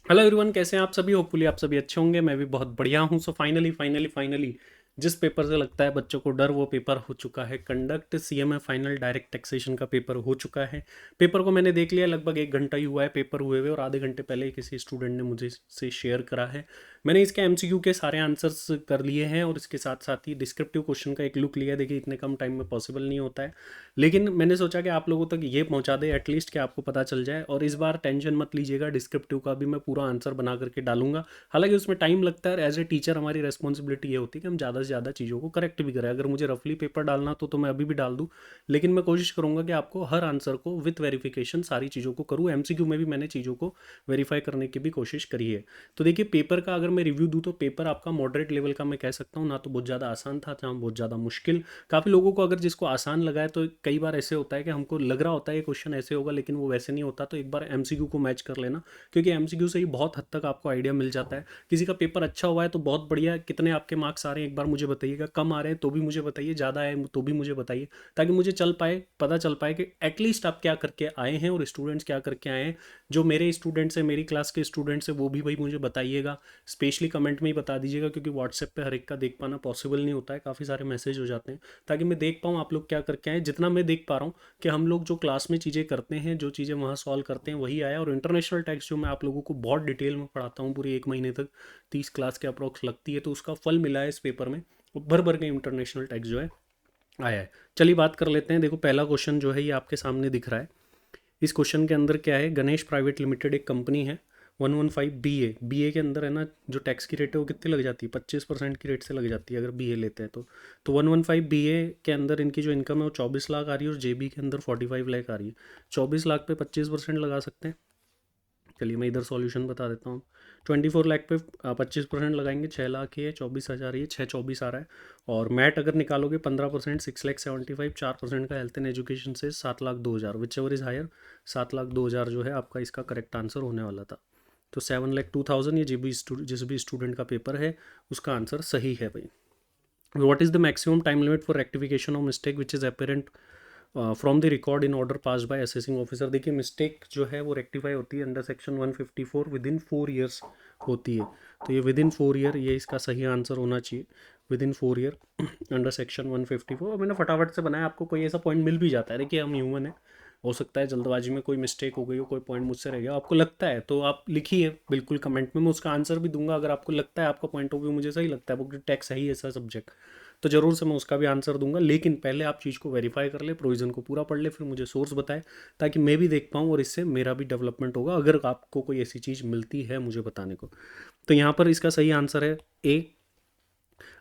Hello everyone, कैसे हैं आप सभी? होपफुली आप सभी अच्छे होंगे। मैं भी बहुत बढ़िया हूं। सो फाइनली जिस पेपर से लगता है बच्चों को डर, वो पेपर हो चुका है। Conduct CMA final direct taxation का पेपर हो चुका है। पेपर को मैंने देख लिया, लगभग 1 घंटा ही हुआ है पेपर हुए हुए, और आधे घंटे पहले ही किसी स्टूडेंट ने मुझे से शेयर करा है। मैंने इसके एमसीक्यू के सारे आंसर्स कर लिए हैं, और इसके साथ साथ ही डिस्क्रिप्टिव क्वेश्चन का एक लुक लिया। देखिए, इतने कम टाइम में पॉसिबल नहीं होता है, लेकिन मैंने सोचा कि आप लोगों तक ये पहुंचा दे एटलीस्ट, कि आपको पता चल जाए। और इस बार टेंशन मत लीजिएगा, डिस्क्रिप्टिव का भी मैं पूरा आंसर बना करके डालूंगा। हालांकि उसमें टाइम लगता है, एज ए टीचर हमारी रेस्पॉन्सिबिलिटी ये होती है कि हम ज़्यादा से ज़्यादा चीज़ों को करेक्ट भी करें। अगर मुझे रफली पेपर डालना तो मैं अभी भी डाल दूँ, लेकिन मैं कोशिश करूंगा कि आपको हर आंसर को विथ वेरिफिकेशन सारी चीज़ों को करूँ। एमसीक्यू में भी मैंने चीज़ों को वेरीफाई करने की भी कोशिश करी है। तो देखिए, पेपर का अगर मैं रिव्यू दूँ तो पेपर आपका मॉडरेट लेवल का मैं कह सकता हूँ। ना तो बहुत ज़्यादा आसान था, ना बहुत ज़्यादा मुश्किल। काफ़ी लोगों को अगर जिसको आसान लगा है, तो कई बार ऐसे होता है कि हमको लग रहा होता है ये क्वेश्चन ऐसे होगा, लेकिन वो वैसे नहीं होता। तो एक बार एमसीक्यू को मैच कर लेना, क्योंकि एमसीक्यू से ही बहुत हद तक आपको आइडिया मिल जाता है। किसी का पेपर अच्छा हुआ है तो बहुत बढ़िया, कितने आपके मार्क्स आ रहे हैं एक बार मुझे बताइएगा। कम आ रहे हैं तो भी मुझे बताइए, ज़्यादा आए तो भी मुझे बताइए, ताकि मुझे पता चल पाए कि एटलीस्ट आप क्या करके आए हैं और स्टूडेंट्स क्या करके आए हैं। जो मेरे स्टूडेंट्स हैं, मेरी क्लास के स्टूडेंट्स हैं, वो भी भाई मुझे बताइएगा। स्पेशली कमेंट में ही बता दीजिएगा, क्योंकि व्हाट्सएप पे हर एक का देख पाना पॉसिबल नहीं होता है, काफ़ी सारे मैसेज हो जाते हैं। ताकि मैं देख पाऊँ आप लोग क्या करके आए। जितना मैं देख पा रहा हूँ कि हम लोग जो क्लास में चीज़ें करते हैं, जो चीज़ें वहाँ सॉल्व करते हैं, वही आया। और इंटरनेशनल टैक्स जो मैं आप लोगों को बहुत डिटेल में पढ़ाता हूँ पूरी 1 महीने तक, 30 क्लास के अप्रॉक्स लगती है, तो उसका फल मिला है इस पेपर में। भर भर के इंटरनेशनल टैक्स जो है आया है। चलिए बात कर लेते हैं। देखो, पहला क्वेश्चन जो है ये आपके सामने दिख रहा है। इस क्वेश्चन के अंदर क्या है, गणेश प्राइवेट लिमिटेड एक कंपनी है। 115 बी ए के अंदर है ना, जो टैक्स की रेट है वो कितनी लग जाती है? 25% की रेट से लग जाती है अगर बी ए लेते हैं तो 115 बी ए के अंदर इनकी जो इनकम है वो 24 लाख आ रही है, और जेबी के अंदर 45 लाख आ रही है। 24 लाख पे 25% लगा सकते हैं। चलिए मैं इधर सॉल्यूशन बता देता हूँ। 24 लाख पे 25% लगाएंगे, 6 लाख ही है, 24 हज़ार, ये 624 आ रहा है। और मैट अगर निकालोगे 15%, 6 लाख 75, 4% का हेल्थ एंड एजुकेशन से 7 लाख 2 हज़ार, whichever is higher. 7 lakh 2 हज़ार जो है आपका इसका करेक्ट आंसर होने वाला था। तो 7 लाख 2 थाउजेंड, ये जिस भी स्टूडेंट का पेपर है उसका आंसर सही है भाई। What is the maximum time limit for rectification of mistake which is apparent from the record in order pass by assessing officer? देखिए, मिस्टेक जो है वो रेक्टिफाई होती है under section 154 within 4 years होती है। तो ये विद इन 4 ईयर, ये इसका सही आंसर होना चाहिए। With in 4 year under section 154। और मैंने फटाफट से बनाया, आपको कोई ऐसा पॉइंट मिल भी जाता है। देखिए, हम ह्यूमन है, हो सकता है जल्दबाजी में कोई मिस्टेक हो गई हो, कोई पॉइंट मुझसे रह गया, आपको लगता है तो आप लिखिए बिल्कुल कमेंट में, मैं उसका आंसर भी दूंगा। अगर आपको लगता है आपका पॉइंट ऑफ व्यू मुझे सही लगता है, वो टैक्स सही है ऐसा सब्जेक्ट, तो ज़रूर से मैं उसका भी आंसर दूंगा। लेकिन पहले आप चीज़ को वेरीफाई कर ले, प्रोविज़न को पूरा पढ़ ले, फिर मुझे सोर्स बताए, ताकि मैं भी देख पाऊँ और इससे मेरा भी डेवलपमेंट होगा, अगर आपको कोई ऐसी चीज़ मिलती है मुझे बताने को। तो यहाँ पर इसका सही आंसर है A.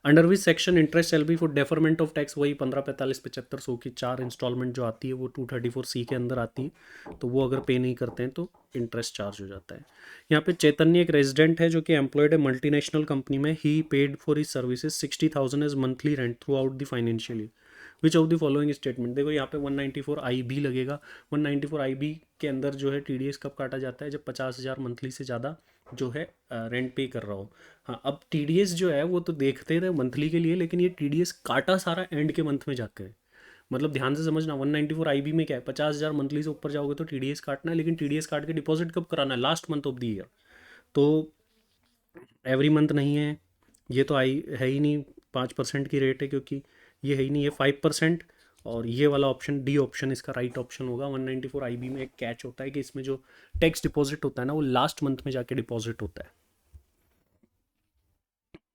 Under which section interest L B for deferment of tax, वही 15, 45, 75, 100 की 4 इंस्टॉलमेंट जो आती है वो 234 सी के अंदर आती है। तो वो अगर पे नहीं करते हैं तो इंटरेस्ट चार्ज हो जाता है। यहाँ पे चैतन्य एक रेजिडेंट है जो कि एम्प्लॉयड है मल्टीनेशनल कंपनी में। He paid for his services 60,000 as monthly rent throughout the financial year. Which of the following statement? देखो, यहाँ पे 194 आई बी लगेगा। 194 आई बी के अंदर जो है टीडीएस कब काटा जाता है? जब 50,000 मंथली से ज़्यादा जो है रेंट पे कर रहा हो। हाँ, अब टीडीएस जो है वो तो देखते रहे मंथली के लिए, लेकिन ये टीडीएस काटा सारा एंड के मंथ में जाकर है। मतलब ध्यान से समझना, 194 आई बी में क्या है, 50,000 मंथली से ऊपर जाओगे तो टीडीएस काटना है, लेकिन टीडीएस काट के डिपॉजिट कब कराना है? Last month of the year. तो एवरी मंथ नहीं है, ये तो आई है ही नहीं। 5% की रेट है, क्योंकि ये है ही नहीं, ये 5%। और ये वाला ऑप्शन डी ऑप्शन इसका राइट ऑप्शन होगा। 194 आई बी में एक कैच होता है कि इसमें जो टैक्स डिपॉजिट होता है ना, वो लास्ट मंथ में जाके डिपॉजिट होता है।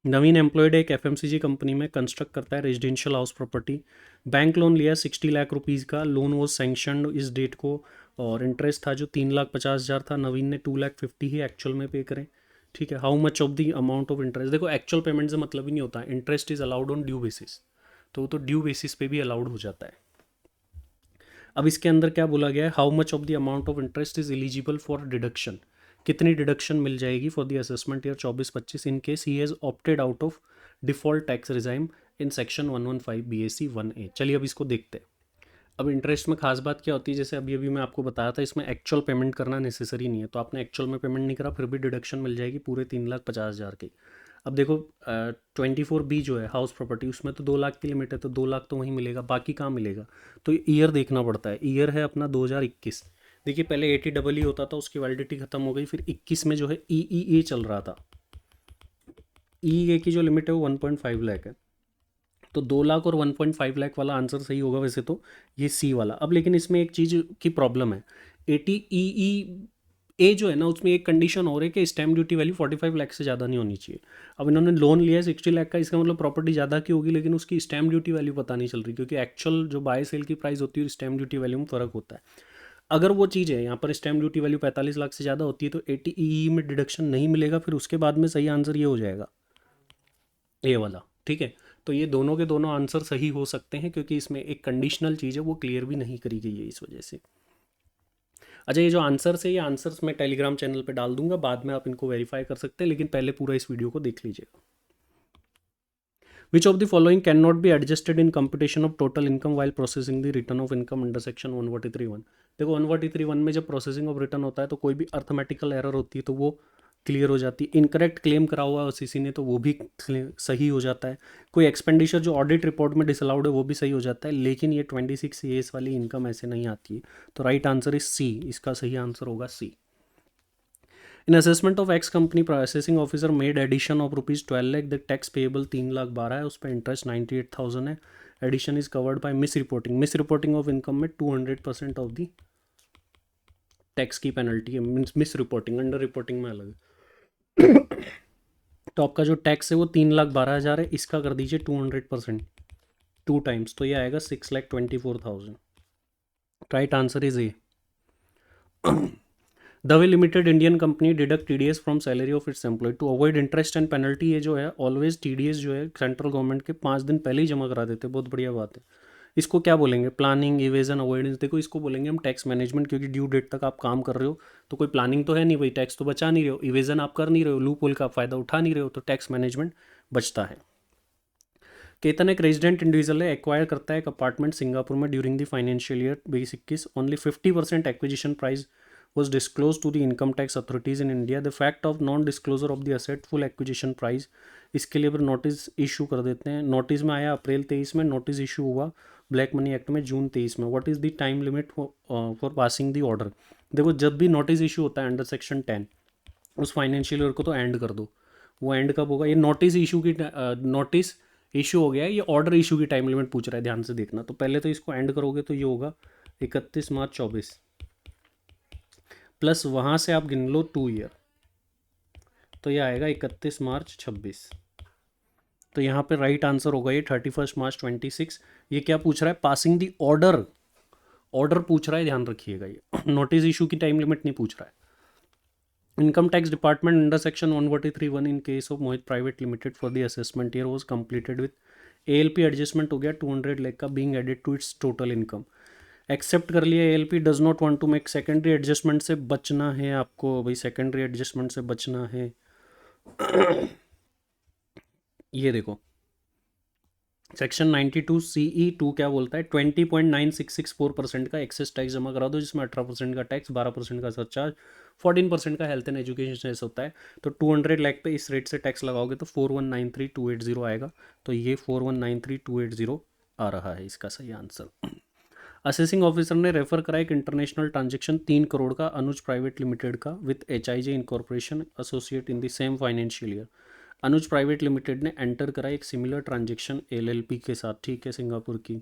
नवीन एम्प्लॉयड एक एफएमसीजी कंपनी में कंस्ट्रक्ट करता है residential house property. Bank loan लिया 60 लाख रुपीज़ का, लोन वो सैंक्शनड इस डेट को, और इंटरेस्ट था जो 3,50,000 था। नवीन ने 2,50,000 ही एक्चुअल में पे करें। ठीक है, how much of the amount of interest? देखो, एक्चुअल पेमेंट से मतलब ही नहीं होता, interest is allowed on due basis, तो वो तो ड्यू बेसिस पे भी अलाउड हो जाता है। अब इसके अंदर क्या बोला गया है, how much of the amount of interest is eligible for deduction? कितनी डिडक्शन मिल जाएगी for the assessment year 24-25 in case he has opted out of default tax regime in section 115 BAC 1A? चलिए अब इसको देखते हैं। अब इंटरेस्ट में खास बात क्या होती है, जैसे अभी अभी मैं आपको बताया था, इसमें एक्चुअल पेमेंट करना नेसेसरी नहीं है। तो आपने एक्चुअल में पेमेंट नहीं करा, फिर भी डिडक्शन मिल जाएगी पूरे 3,50,000 की। अब देखो, 24 बी जो है हाउस प्रॉपर्टी, उसमें तो 2 लाख की लिमिट है, तो 2 लाख तो वहीं मिलेगा, बाकी कहाँ मिलेगा? तो ईयर देखना पड़ता है। ईयर है अपना 2021। देखिए पहले 80 डबल ई होता था, उसकी वैलिडिटी खत्म हो गई, फिर 21 में जो है ई चल रहा था। ई की जो लिमिट है वो 1.5 लाख है, तो 2 लाख और 1.5 लाख वाला आंसर सही होगा वैसे तो, ये सी वाला। अब लेकिन इसमें एक चीज़ की प्रॉब्लम है, 80 ए जो है ना, उसमें एक कंडीशन हो रही है कि स्टैम्प ड्यूटी वैल्यू 45 लाख से ज़्यादा नहीं होनी चाहिए। अब इन्होंने लोन लिया है 60 लाख का, इसका मतलब प्रॉपर्टी ज़्यादा की होगी, लेकिन उसकी स्टैम्प ड्यूटी वैल्यू पता नहीं चल रही, क्योंकि एक्चुअल जो बाय सेल की प्राइस होती है और स्टैम्प ड्यूटी वैल्यू में फ़र्क होता है। अगर वो चीज़ है यहाँ पर स्टैम्प ड्यूटी वैल्यू 45 लाख से ज़्यादा होती है तो 80 में डिडक्शन नहीं मिलेगा, फिर उसके बाद में सही आंसर ये हो जाएगा ए वाला। ठीक है, तो ये दोनों के दोनों आंसर सही हो सकते हैं, क्योंकि इसमें एक कंडीशनल चीज़ है वो क्लियर भी नहीं करी गई है इस वजह से। अच्छा, ये जो आंसर्स है, ये आंसर्स मैं टेलीग्राम चैनल पे डाल दूंगा, बाद में आप इनको वेरीफाई कर सकते हैं, लेकिन पहले पूरा इस वीडियो को देख लीजिएगा। विच of the following can not be adjusted in computation of total income while processing the return of income under section 143(1)। देखो 143(1) में जब प्रोसेसिंग ऑफ रिटर्न होता है तो कोई भी अर्थमेटिकल एरर होती है तो वो क्लियर हो जाती है। इनकरेक्ट क्लेम करा हुआ है सीसी ने तो वो भी सही हो जाता है। कोई एक्सपेंडिचर जो ऑडिट रिपोर्ट में डिसअलाउड है वो भी सही हो जाता है, लेकिन ये 26 ईयर्स वाली इनकम ऐसे नहीं आती है। तो राइट आंसर इज सी, इसका सही आंसर होगा C. In assessment of X company processing officer made addition of ₹12 lakh, the tax payable 3,12,000 है, उस पर इंटरेस्ट 98,000 है। Addition is covered by misreporting. Misreporting of income में 200% ऑफ दी टैक्स की penalty है। मिस रिपोर्टिंग, अंडर रिपोर्टिंग में अलग है। तो आपका जो टैक्स है वो 3,12,000 है, इसका कर दीजिए 200%, 2 टाइम्स, तो ये आएगा 6,24,000। Right answer is A. Dave limited Indian company deduct TDS from salary of its employee to avoid interest and penalty. ये जो है ऑलवेज टीडीएस जो है सेंट्रल गवर्नमेंट के 5 दिन पहले ही जमा करा देते हैं, बहुत बढ़िया बात है। इसको क्या बोलेंगे? Planning, evasion, avoidance. देखो इसको बोलेंगे हम टैक्स मैनेजमेंट, क्योंकि ड्यू डेट तक आप काम कर रहे हो तो कोई प्लानिंग तो है नहीं भाई, टैक्स तो बचा नहीं रहे हो, इवेजन आप कर नहीं रहे हो, लूप होल का फायदा उठा नहीं रहे हो, तो टैक्स मैनेजमेंट बचता है। केतन एक रेजिडेंट इंडिविजुअल है, एक्वायर करता है एक अपार्टमेंट सिंगापुर में during the financial year 2021। Only 50% acquisition price was disclosed to the income tax authorities in India. The fact of non-disclosure of the asset full acquisition price, इसके लिए फिर notice issue कर देते हैं। नोटिस में आया अप्रैल 23 में, नोटिस इशू हुआ ब्लैक मनी एक्ट में जून 23 में। What is the time limit for passing the order? देखो जब भी नोटिस इशू होता है अंडर सेक्शन 10, उस फाइनेंशियल ईयर को तो एंड कर दो। वो एंड कब होगा? ये नोटिस इशू की नोटिस इशू हो गया है, ये ऑर्डर इशू की टाइम लिमिट पूछ रहा है, ध्यान से देखना। तो पहले तो इसको एंड करोगे तो ये होगा 31 मार्च 24, प्लस वहाँ से आप गिन लो 2 ईयर, तो ये आएगा 31 मार्च 26। तो यहाँ पे राइट आंसर होगा ये 31 मार्च 26। ये क्या पूछ रहा है? पासिंग दी ऑर्डर, ऑर्डर पूछ रहा है, ध्यान रखिएगा, ये नोटिस इशू की टाइम लिमिट नहीं पूछ रहा है। Income tax department under section 143(1) in case of Mohit private limited for the assessment year was completed with ALP adjustment हो गया 200 लाख का being added to its total income. Accept कर लिया, ALP does not want to make, secondary adjustment से बचना है आपको भाई, सेकेंडरी एडजस्टमेंट से बचना है। ये देखो सेक्शन 92 सीई 2 क्या बोलता है? 20.9664% का एक्सेस टैक्स जमा करा दो, जिसमें 18% का टैक्स, 12% का सरचार्ज, 14% का हेल्थ एंड एजुकेशन सेस होता है। तो 200 लाख पे इस रेट से टैक्स लगाओगे तो 4193,280 आएगा। तो ये 4193,280 आ रहा है इसका सही आंसर। असेसिंग ऑफिसर ने रेफर करा एक इंटरनेशनल ट्रांजेक्शन 3 करोड़ का अनुज प्राइवेट लिमिटेड का with HIJ incorporation associate in the same financial year. Anuj private limited ने एंटर करा एक सिमिलर ट्रांजेक्शन LLP के साथ, ठीक है, सिंगापुर की,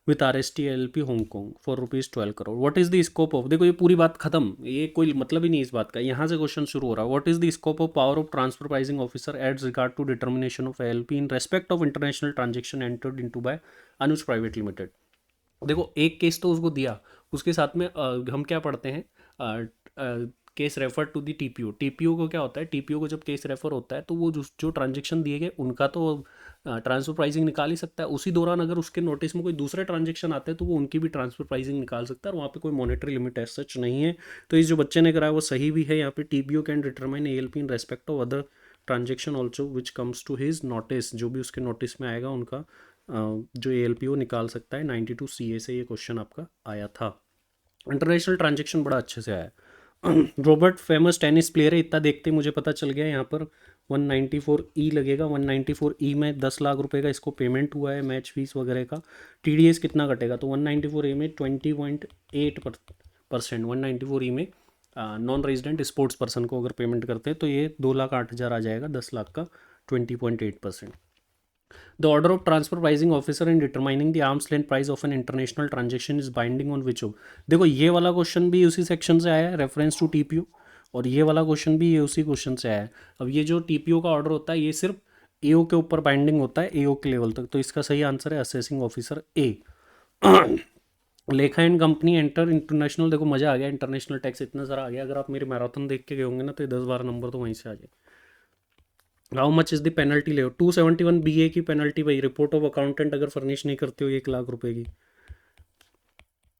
with RST LLP Hong Kong for ₹12 crore. What is the scope of, देखो ये पूरी बात खत्म, ये कोई मतलब ही नहीं इस बात का, यहाँ से क्वेश्चन शुरू हो रहा है। What is the scope of power of transfer pricing officer as regard to determination of LLP in respect of international transaction entered into by Anuj private limited? देखो एक केस तो उसको दिया, उसके साथ में हम क्या पढ़ते हैं, case refer to the TPO को क्या होता है? टीपीओ को जब केस रेफर होता है तो वो जो ट्रांजेक्शन दिए गए उनका तो ट्रांसफर प्राइसिंग निकाल ही सकता है। उसी दौरान अगर उसके नोटिस में कोई दूसरे ट्रांजेक्शन आते हैं तो वो उनकी भी ट्रांसफर प्राइसिंग निकाल सकता है, और वहाँ पे कोई मॉनेटरी लिमिट एज सच नहीं है। तो इस जो बच्चे ने कराया वो सही भी है। यहाँ पे TPO can determine ALP in respect of other transaction also which comes to his notice, जो भी उसके नोटिस में आएगा उनका जो ALP वो निकाल सकता है। 92 CA से ये क्वेश्चन आपका आया था। इंटरनेशनल ट्रांजेक्शन बड़ा अच्छे से आया। रॉबर्ट फेमस टेनिस प्लेयर है, इतना देखते मुझे पता चल गया। यहाँ पर 194E लगेगा, 194E में 10 लाख रुपए का इसको पेमेंट हुआ है, मैच फीस वगैरह का। TDS कितना कटेगा? तो 194A में परसेंट 194E में नॉन रेजिडेंट स्पोर्ट्स पर्सन को अगर पेमेंट करते हैं तो ये 2,08,000 आ जाएगा, 10 लाख का 20.8%। The order of transfer pricing officer in determining the arms length price of an international transaction is binding on which of. देखो ये वाला क्वेश्चन भी उसी सेक्शन से आया है, रेफरेंस टू टीपीओ, और ये वाला क्वेश्चन भी ये उसी क्वेश्चन से आया है। अब ये जो टीपीओ का ऑर्डर होता है ये सिर्फ एओ के ऊपर बाइंडिंग होता है, एओ के लेवल तक, तो इसका सही आंसर है असेसिंग ऑफिसर ए। लेखा एंड कंपनी एंटर इंटरनेशनल, देखो मजा आ गया, इंटरनेशनल टैक्स इतना सारा आ गया, अगर आप मेरी मैराथन देख के गए होंगे ना तो ये 10-12 नंबर तो वहीं से आ जाए। How much is the penalty ले 271 BA की पेनल्टी भाई, रिपोर्ट ऑफ अकाउंटेंट अगर फर्निश नहीं करते हो 1 लाख रुपए की।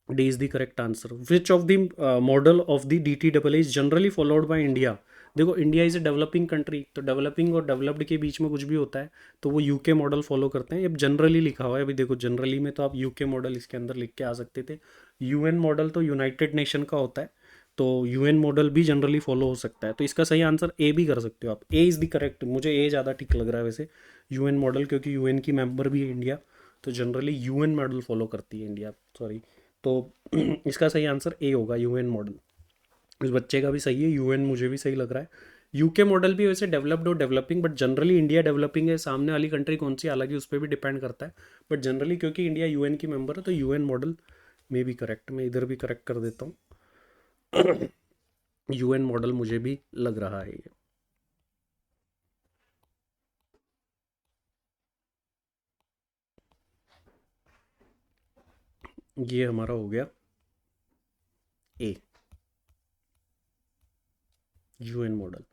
D is the correct answer. Which of the model of the DTAA is generally followed by India. देखो India is a developing country, तो डेवलपिंग और डेवलप्ड के बीच में कुछ भी होता है तो वो यूके मॉडल फॉलो करते हैं। अब जनरली लिखा हुआ है, अभी देखो जनरली में तो आप यूके मॉडल इसके अंदर लिख के आ सकते थे। यूएन मॉडल तो यूनाइटेड नेशन का होता है, तो यूएन मॉडल भी जनरली फॉलो हो सकता है, तो इसका सही आंसर ए भी कर सकते हो आप। ए इज़ द करेक्ट, मुझे ए ज़्यादा ठीक लग रहा है वैसे, यूएन मॉडल, क्योंकि यूएन की मेंबर भी है इंडिया, तो जनरली यूएन मॉडल फॉलो करती है इंडिया, सॉरी। तो इसका सही आंसर ए होगा, यूएन मॉडल। इस बच्चे का भी सही है, यूएन मुझे भी सही लग रहा है। यूके मॉडल भी वैसे डेवलप्ड और developing, but generally India developing है, सामने वाली कंट्री कौन सी हालांकि उस पर भी डिपेंड करता है, बट जनरली क्योंकि इंडिया यूएन की मेंबर है तो यूएन मॉडल में भी करेक्ट, मैं इधर भी करेक्ट कर देता हूँ। यूएन मॉडल मुझे भी लग रहा है ये हमारा हो गया ए, यूएन मॉडल।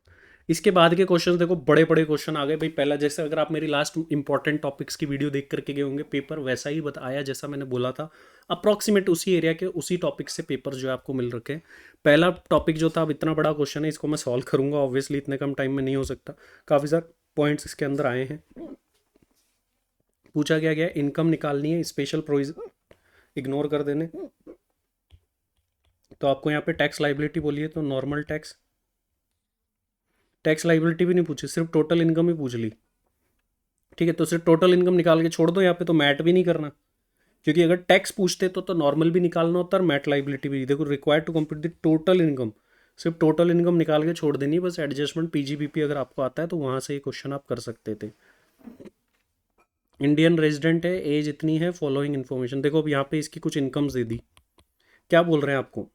इसके बाद के क्वेश्चन देखो, बड़े बड़े क्वेश्चन आ गए भाई। पहला जैसे अगर आप मेरी लास्ट इंपॉर्टेंट टॉपिक्स की वीडियो देख करके गए होंगे, पेपर वैसा ही बताया जैसा मैंने बोला था, अप्रॉक्सीमेट उसी एरिया के उसी टॉपिक से पेपर जो है आपको मिल रखे हैं। पहला टॉपिक जो था, अब इतना बड़ा क्वेश्चन है इसको मैं सॉल्व करूंगा, ऑब्वियसली इतने कम टाइम में नहीं हो सकता, काफ़ी सारे पॉइंट्स इसके अंदर आए हैं। पूछा गया इनकम निकालनी है, स्पेशल प्रोविजन इग्नोर कर देने, तो आपको यहाँ पे टैक्स लाइबिलिटी बोलिए तो नॉर्मल टैक्स, टैक्स लाइबिलिटी भी नहीं पूछी, सिर्फ टोटल इनकम ही पूछ ली। ठीक है, तो सिर्फ टोटल इनकम निकाल के छोड़ दो यहाँ पे, तो मैट भी नहीं करना, क्योंकि अगर टैक्स पूछते तो नॉर्मल भी निकालना होता और मैट लाइबिलिटी भी। देखो required to compute the total income, सिर्फ टोटल इनकम निकाल के छोड़ देनी, बस एडजस्टमेंट पीजीबीपी अगर आपको आता है तो वहाँ से ये क्वेश्चन आप कर सकते थे। इंडियन रेजिडेंट है, एज इतनी है, फॉलोइंग इन्फॉर्मेशन। देखो अब यहाँ पे इसकी कुछ इनकम्स दे दी, क्या बोल रहे हैं आपको,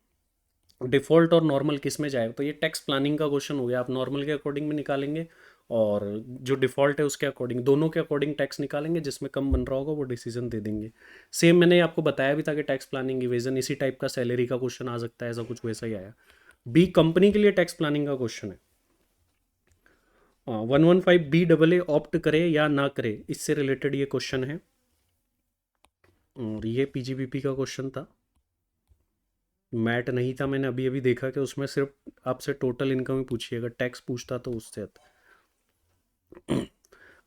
डिफ़ॉल्ट और नॉर्मल किस में जाएगा, तो ये टैक्स प्लानिंग का क्वेश्चन हो गया। आप नॉर्मल के अकॉर्डिंग में निकालेंगे और जो डिफ़ॉल्ट है उसके अकॉर्डिंग, दोनों के अकॉर्डिंग टैक्स निकालेंगे, जिसमें कम बन रहा होगा वो डिसीजन दे देंगे। सेम मैंने आपको बताया भी था कि टैक्स प्लानिंग इवेजन इसी टाइप का सैलरी का क्वेश्चन आ सकता है, ऐसा कुछ वैसा ही आया। बी कंपनी के लिए टैक्स प्लानिंग का क्वेश्चन है। 115BAA ऑप्ट करे या ना करे, इससे रिलेटेड ये क्वेश्चन है, और ये पीजीबीपी का क्वेश्चन था, मैट नहीं था। मैंने अभी अभी देखा कि उसमें सिर्फ आपसे टोटल इनकम ही पूछी, अगर टैक्स पूछता तो उससे।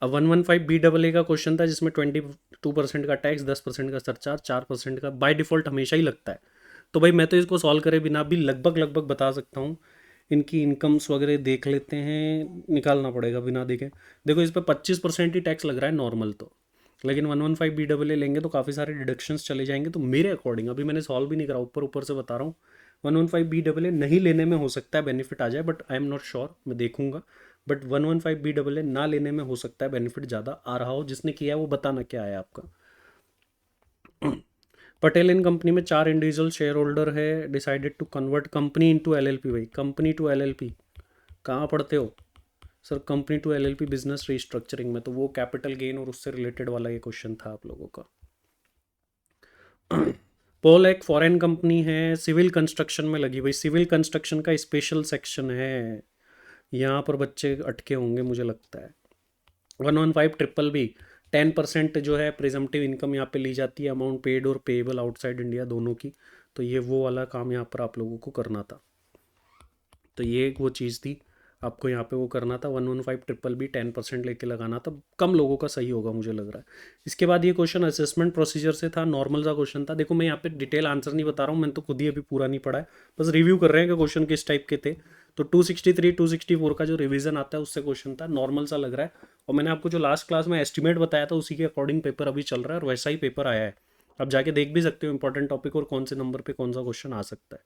अब 115BAA का क्वेश्चन था जिसमें 22% का टैक्स, 10% का सरचार्ज, 4% का बाय डिफ़ॉल्ट हमेशा ही लगता है। तो भाई मैं तो इसको सॉल्व करे बिना भी लगभग लगभग बता सकता हूँ। इनकी इनकम्स वगैरह देख लेते हैं, निकालना पड़ेगा बिना देखे। देखो इस पर 25% ही टैक्स लग रहा है नॉर्मल तो, लेकिन 115BAA लेंगे तो काफ़ी सारे डिडक्शंस चले जाएंगे। तो मेरे अकॉर्डिंग, अभी मैंने सॉल्व भी नहीं करा, ऊपर ऊपर से बता रहा हूँ, 115BAA नहीं लेने में हो सकता है बेनिफिट आ जाए, but I am not sure, मैं देखूंगा। बट 115BAA ना लेने में हो सकता है बेनिफिट ज़्यादा आ रहा हो। जिसने किया है वो बताना क्या है आपका। पटेल इन कंपनी में 4 इंडिविजुअल शेयर होल्डर है, decided to convert company into LLP. भाई कंपनी टू एलएलपी कहाँ पढ़ते हो sir, company to LLP business restructuring में, तो वो कैपिटल गेन और उससे रिलेटेड वाला ये क्वेश्चन था आप लोगों का। पोल एक फॉरेन कंपनी है, सिविल कंस्ट्रक्शन में लगी। भाई सिविल कंस्ट्रक्शन का स्पेशल सेक्शन है, यहाँ पर बच्चे अटके होंगे मुझे लगता है। 115BBB 10% जो है प्रिजम्पटिव इनकम यहाँ पे ली जाती है, अमाउंट पेड और पेएबल आउटसाइड इंडिया दोनों की। तो ये वो वाला काम यहाँ पर आप लोगों को करना था, तो ये एक वो चीज़ थी आपको यहाँ पे वो करना था। 115BBB 10% लेके लगाना था, कम लोगों का सही होगा मुझे लग रहा है। इसके बाद ये क्वेश्चन असेसमेंट प्रोसीजर से था, नॉर्मल सा क्वेश्चन था। देखो मैं यहाँ पे डिटेल आंसर नहीं बता रहा हूँ, मैंने तो खुद ही अभी पूरा नहीं पढ़ा है, बस रिव्यू कर रहे हैं कि क्वेश्चन किस टाइप के थे। तो 263 264 का जो रिवीजन आता है उससे क्वेश्चन था, नॉर्मल सा लग रहा है। और मैंने आपको जो लास्ट क्लास में एस्टिमेट बताया था उसी के अकॉर्डिंग पेपर अभी चल रहा है, और वैसा ही पेपर आया है। आप जाके देख भी सकते हो इंपॉर्टेंट टॉपिक और कौन से नंबर पे कौन सा क्वेश्चन आ सकता है।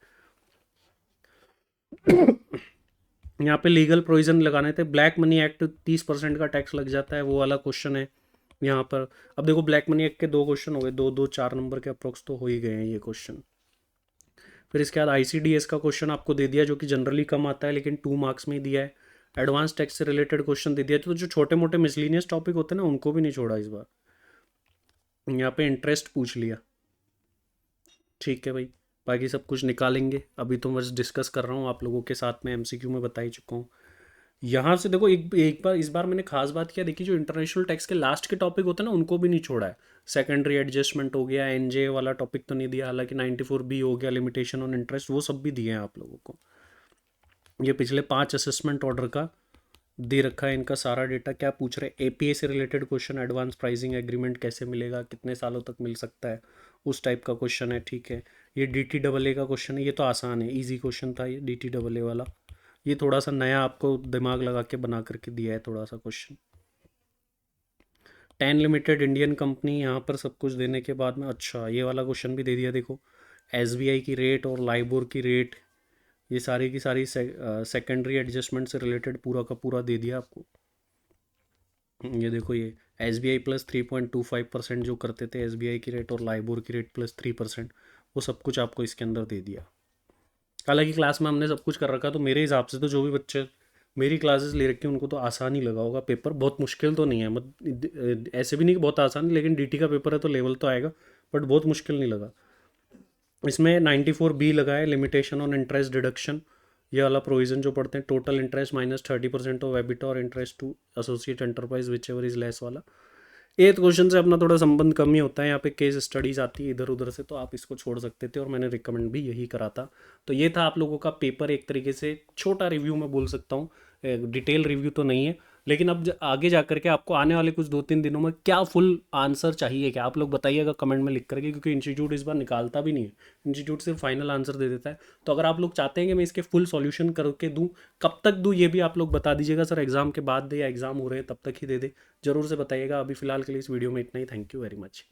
यहाँ पे लीगल प्रोविजन लगाने थे, ब्लैक मनी एक्ट 30% का टैक्स लग जाता है, वो वाला क्वेश्चन है यहाँ पर। अब देखो ब्लैक मनी एक्ट के 2 क्वेश्चन हो गए, 2 4 नंबर के अप्रोक्स तो हो ही गए हैं ये क्वेश्चन। फिर इसके बाद आईसीडीएस का क्वेश्चन आपको दे दिया जो कि जनरली कम आता है लेकिन 2 मार्क्स में ही दिया है। एडवांस टैक्स से रिलेटेड क्वेश्चन दे दिया, तो जो छोटे मोटे मिसलिनियस टॉपिक होते हैं ना उनको भी नहीं छोड़ा इस बार। यहाँ पे इंटरेस्ट पूछ लिया, ठीक है भाई। बाकी सब कुछ निकालेंगे, अभी तो बस डिस्कस कर रहा हूँ आप लोगों के साथ में, एमसीक्यू में बता ही चुका हूँ। यहाँ से देखो एक बार इस बार मैंने खास बात किया, देखिए जो इंटरनेशनल टैक्स के लास्ट के टॉपिक होते हैं ना उनको भी नहीं छोड़ा है। सेकेंडरी एडजस्टमेंट हो गया, एनजे वाला टॉपिक तो नहीं दिया, हालांकि 94B हो गया, लिमिटेशन ऑन इंटरेस्ट, वो सब भी दिए हैं आप लोगों को। ये पिछले 5 असेसमेंट ऑर्डर का दे रखा है, इनका सारा डेटा। क्या पूछ रहे हैं, एपीए से related question, advance pricing agreement कैसे मिलेगा, कितने सालों तक मिल सकता है, उस टाइप का क्वेश्चन है, ठीक है। ये DTAA का क्वेश्चन है, ये तो आसान है, इजी क्वेश्चन था ये DTAA वाला। ये थोड़ा सा नया आपको दिमाग लगा के बना करके दिया है थोड़ा सा क्वेश्चन। 10 लिमिटेड इंडियन कंपनी, यहाँ पर सब कुछ देने के बाद में अच्छा ये वाला क्वेश्चन भी दे दिया, देखो एसबीआई की रेट और लाइबोर की रेट, ये सारी की सारी सेकेंडरी एडजस्टमेंट से रिलेटेड पूरा का पूरा दे दिया आपको। ये देखो ये SBI प्लस 3.25% जो करते थे SBI की रेट, और लाइबोर की रेट प्लस 3%, वो सब कुछ आपको इसके अंदर दे दिया। हालांकि क्लास में हमने सब कुछ कर रखा, तो मेरे हिसाब से तो जो भी बच्चे मेरी क्लासेस ले रखी हैं उनको तो आसान ही लगा होगा पेपर, बहुत मुश्किल तो नहीं है, मत ऐसे भी नहीं कि बहुत आसान, लेकिन DT का पेपर है तो लेवल तो आएगा, बट बहुत मुश्किल नहीं लगा। इसमें 94B लगा है, लिमिटेशन ऑन इंटरेस्ट डिडक्शन, ये वाला प्रोविजन जो पढ़ते हैं, total interest minus 30% of EBITDA और interest to associate enterprise whichever is less वाला। 8th क्वेश्चन से अपना थोड़ा संबंध कम ही होता है, यहाँ पे केस स्टडीज आती है इधर उधर से, तो आप इसको छोड़ सकते थे और मैंने रिकमेंड भी यही करा था। तो ये था आप लोगों का पेपर, एक तरीके से छोटा रिव्यू मैं बोल सकता हूँ, डिटेल रिव्यू तो नहीं है। लेकिन अब आगे जा करके आपको आने वाले कुछ 2-3 दिनों में क्या फुल आंसर चाहिए, क्या आप लोग बताइएगा कमेंट में लिख करके, क्योंकि इंस्टीट्यूट इस बार निकालता भी नहीं है, इंस्टीट्यूट सिर्फ फाइनल आंसर दे देता है। तो अगर आप लोग चाहते हैं कि मैं इसके फुल सॉल्यूशन करके दूँ, कब तक दूँ ये भी आप लोग बता दीजिएगा, सर एग्जाम के बाद दे या एग्जाम हो रहे हैं तब तक ही दे दे, जरूर से बताइएगा। अभी फिलहाल के लिए इस वीडियो में इतना ही, थैंक यू वेरी मच।